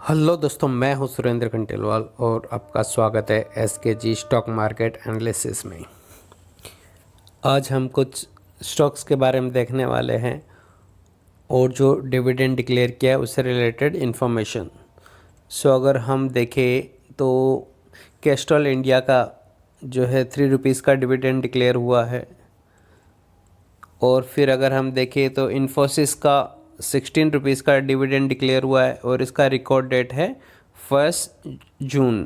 Hello दोस्तों, मैं हूं सुरेंद्र खंडेलवाल और आपका स्वागत है एसकेजी स्टॉक मार्केट एनालिसिस में। आज हम कुछ स्टॉक्स के बारे में देखने वाले हैं और जो डिविडेंड डिक्लेयर किया है उससे रिलेटेड इन्फॉर्मेशन। अगर हम देखें तो कैस्ट्रॉल इंडिया का जो है 3 रुपीज़ का डिविडेंड डिक्लेयर हुआ है। और फिर अगर हम देखें तो इन्फोसिस का 16 रुपीज़ का डिविडेंड डिक्लेयर हुआ है और इसका रिकॉर्ड डेट है 1 जून।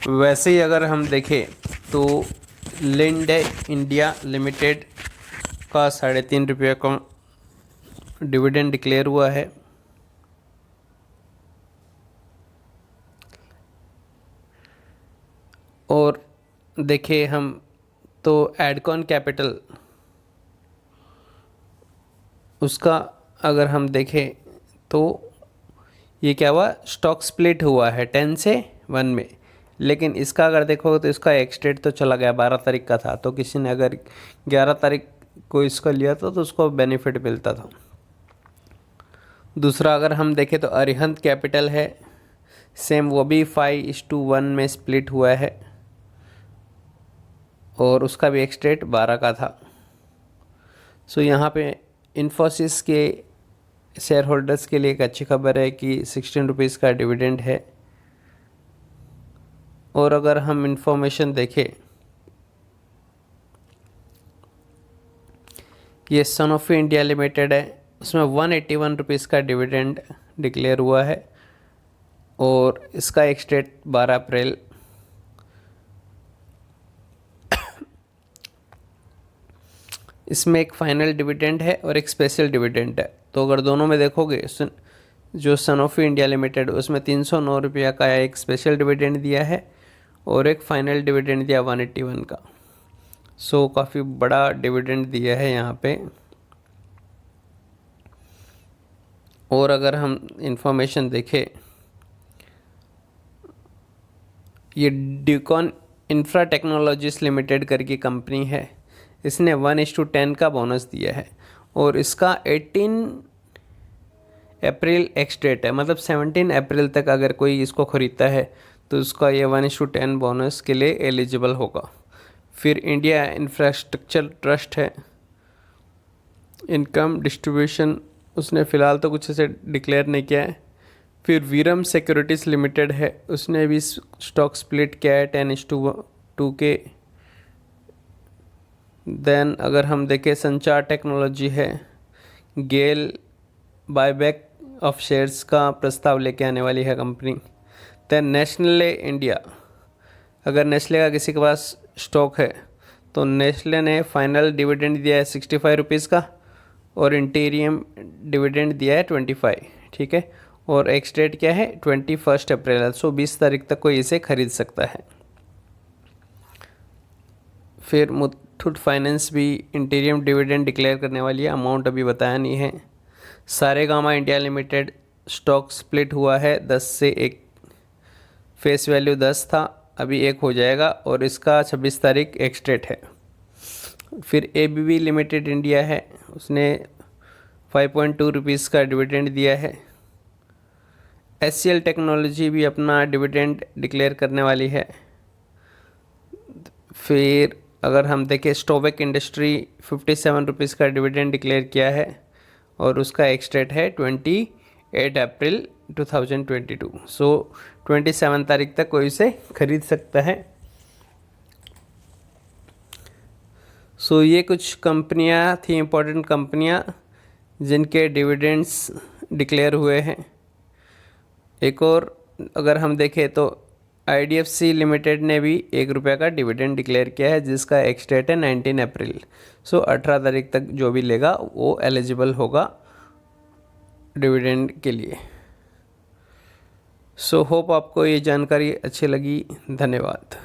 वैसे ही अगर हम देखें तो लिंडे इंडिया लिमिटेड का 3.5 रुपये का डिविडेंड डिक्लेयर हुआ है। और देखें हम तो एडकॉन कैपिटल उसका अगर हम देखें तो ये क्या हुआ, स्टॉक स्प्लिट हुआ है 10 से 1 में। लेकिन इसका अगर देखोगे तो इसका एक्सटेट तो चला गया, 12 तारीख का था, तो किसी ने अगर 11 तारीख को इसका लिया था तो उसको बेनिफिट मिलता था। दूसरा अगर हम देखें तो अरिहंत कैपिटल है, सेम वो भी 5:1 में स्प्लिट हुआ है और उसका भी एक्सटेट 12 का था। यहाँ पे इन्फोसिस के शेयर होल्डर्स के लिए एक अच्छी खबर है कि 16 रुपीज़ का डिविडेंड है। और अगर हम इंफॉर्मेशन देखें, ये सनोफी इंडिया लिमिटेड है, उसमें 181 रुपीज़ का डिविडेंड डिक्लेयर हुआ है और इसका एक्सटेट 12 अप्रैल। इसमें एक फाइनल डिविडेंड है और एक स्पेशल डिविडेंड है। तो अगर दोनों में देखोगे, जो सनोफी इंडिया लिमिटेड उसमें 309 रुपया का एक स्पेशल डिविडेंड दिया है और एक फाइनल डिविडेंड दिया 181 का। काफ़ी बड़ा डिविडेंड दिया है यहाँ पे। और अगर हम इंफॉर्मेशन देखें, ये ड्यूकॉन इंफ्रा टेक्नोलॉजीज लिमिटेड करके कंपनी है, इसने 1:10 का बोनस दिया है और इसका 18 अप्रैल एक्सडेट है, मतलब 17 अप्रैल तक अगर कोई इसको ख़रीदता है तो उसका ये 1:10 बोनस के लिए एलिजिबल होगा। फिर इंडिया इंफ्रास्ट्रक्चर ट्रस्ट है, इनकम डिस्ट्रीब्यूशन उसने फ़िलहाल तो कुछ ऐसे डिक्लेयर नहीं किया है। फिर वीरम सिक्योरिटीज़ लिमिटेड है, उसने भी स्टॉक स्प्लिट किया है 10:2 के। देन अगर हम देखें संचार टेक्नोलॉजी है, गेल बायबैक ऑफ शेयर्स का प्रस्ताव लेके आने वाली है कंपनी। देन नेस्ले इंडिया, अगर नेस्ले का किसी के पास स्टॉक है तो नेस्ले ने फाइनल डिविडेंड दिया है 65 रुपीज़ का और इंटीरियम डिविडेंड दिया है 25, ठीक है। और एक्सडेट क्या है 21 अप्रैल, 20 तारीख तक कोई इसे खरीद सकता है। फिर मुथूट फाइनेंस भी इंटीरियम डिविडेंड डिक्लेयर करने वाली है, अमाउंट अभी बताया नहीं है। Saregama India limited stock split हुआ है 10 से 1, फेस वैल्यू 10 था, अभी 1 हो जाएगा और इसका 26 तारीख एक्सडेट है। फिर एबीबी लिमिटेड इंडिया है, उसने 5.2 रुपीज़ का डिविडेंड दिया है। एचसीएल टेक्नोलॉजी भी अपना डिविडेंड डिक्लेयर करने वाली है। फिर अगर हम देखें स्टोवेक इंडस्ट्री 57 रुपीज़ का डिविडेंड डिक्लेयर किया है और उसका एक्सडेट है 28 अप्रैल 2022। 27 तारीख तक कोई इसे खरीद सकता है। ये कुछ कंपनियां थी, इम्पोर्टेंट कंपनियां जिनके डिविडेंड्स डिक्लेयर हुए हैं। एक और अगर हम देखें तो आईडीएफसी लिमिटेड ने भी 1 रुपये का डिविडेंड डिक्लेयर किया है जिसका एक्सडेट है 19 अप्रैल। 18 तारीख तक जो भी लेगा वो एलिजिबल होगा डिविडेंड के लिए। होप आपको ये जानकारी अच्छी लगी। धन्यवाद।